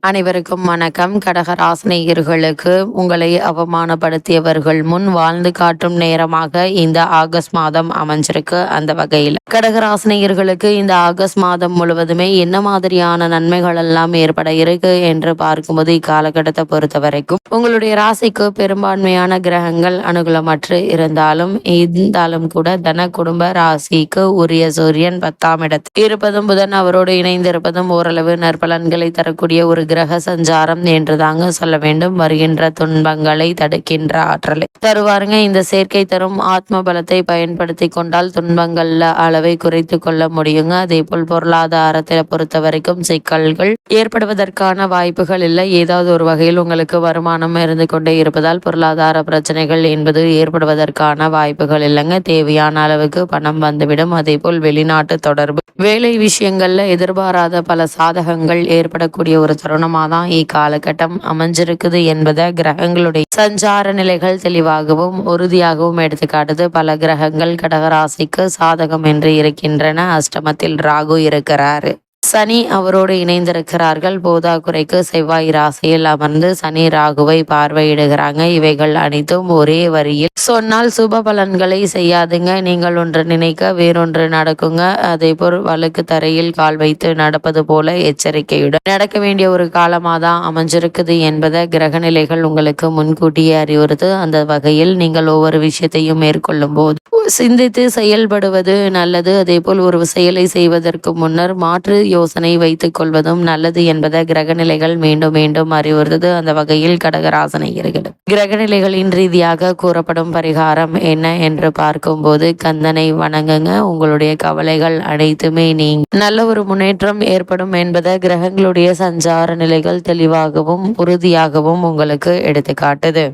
அனைவருக்கும் வணக்கம். கடகராசினியர்களுக்கு உங்களை அவமானப்படுத்தியவர்கள் முன் வாழ்ந்து காட்டும் நேரமாக இந்த ஆகஸ்ட் மாதம் அமைஞ்சிருக்கு. அந்த வகையில் கடகராசினியர்களுக்கு இந்த ஆகஸ்ட் மாதம் முழுவதுமே என்ன மாதிரியான நன்மைகள் எல்லாம் ஏற்பட இருக்கு என்று பார்க்கும்போது இக்காலகட்டத்தை பொறுத்த வரைக்கும் உங்களுடைய ராசிக்கு பெரும்பான்மையான கிரகங்கள் அனுகூலமற்று இருந்தாலும் கூட தன குடும்ப ராசிக்கு உரிய சூரியன் 10ஆம் இடத்தில் இருப்பதும் புதன் அவரோடு இணைந்திருப்பதும் ஓரளவு நற்பலன்களை தரக்கூடிய ஒரு கிரக சஞ்சாரம் என்று தாங்க சொல்ல வேண்டும். வருகின்ற துன்பங்களை தடுக்கின்ற ஆற்றலை தருவாருங்க. இந்த சேர்க்கை தரும் ஆத்ம பலத்தை பயன்படுத்தி கொண்டால் துன்பங்கள்ல அளவை குறைத்து கொள்ள முடியுங்க. அதே போல் பொருளாதாரத்தை பொறுத்த வரைக்கும் சிக்கல்கள் ஏற்படுவதற்கான வாய்ப்புகள் இல்லை. ஏதாவது ஒரு வகையில் உங்களுக்கு வருமானம் இருந்து கொண்டே இருப்பதால் பொருளாதார பிரச்சனைகள் என்பது ஏற்படுவதற்கான வாய்ப்புகள் இல்லைங்க. தேவையான அளவுக்கு பணம் வந்துவிடும். அதே போல் வெளிநாட்டு தொடர்பு வேலை விஷயங்கள்ல எதிர்பாராத பல சாதகங்கள் ஏற்படக்கூடிய ஒரு தருணமாக தான் இக்காலகட்டம் அமைஞ்சிருக்குது என்பதை கிரகங்களுடைய சஞ்சார நிலைகள் தெளிவாகவும் உறுதியாகவும் எடுத்துக்காட்டுது. பல கிரகங்கள் கடகராசிக்கு சாதகம் என்று இருக்கின்றன. அஷ்டமத்தில் ராகு இருக்கிறாரு. சனி அவரோடு இணைந்திருக்கிறார்கள். போதாக்குறைக்கு செவ்வாய் ராசியில் அமர்ந்து சனி ராகுவை பார்வையிடுகிறாங்க. இவைகள் அனைத்தும் ஒரே வரியில் சொன்னால் சுப பலன்களை செய்யாதுங்க. நீங்கள் ஒன்று நினைக்க வேறொன்று நடக்குங்க. அதே போல் வழுக்கு தரையில் கால் வைத்து நடப்பது போல எச்சரிக்கையுடன் நடக்க வேண்டிய ஒரு காலமாக தான் அமைஞ்சிருக்குது என்பதை கிரகநிலைகள் உங்களுக்கு முன்கூட்டியே அறிவுறுத்து. அந்த வகையில் நீங்கள் ஒவ்வொரு விஷயத்தையும் மேற்கொள்ளும் போது சிந்தித்து செயல்படுவது நல்லது. அதே போல் ஒரு செயலை செய்வதற்கு முன்னர் மாற்று யோசனை வைத்துக் கொள்வதும் நல்லது என்பதை கிரகநிலைகள் மீண்டும் மீண்டும் அறிவுறுத்தது. அந்த வகையில் கடகராசினியர்கள் கிரகநிலைகளின் ரீதியாக கூறப்படும் பரிகாரம் என்ன என்று பார்க்கும்போது கந்தனை வணங்குங்க. உங்களுடைய கவலைகள் அனைத்துமே நீங்க நல்ல ஒரு முன்னேற்றம் ஏற்படும் என்பதை கிரகங்களுடைய சஞ்சார நிலைகள் தெளிவாகவும் உறுதியாகவும் உங்களுக்கு எடுத்துக்காட்டுது.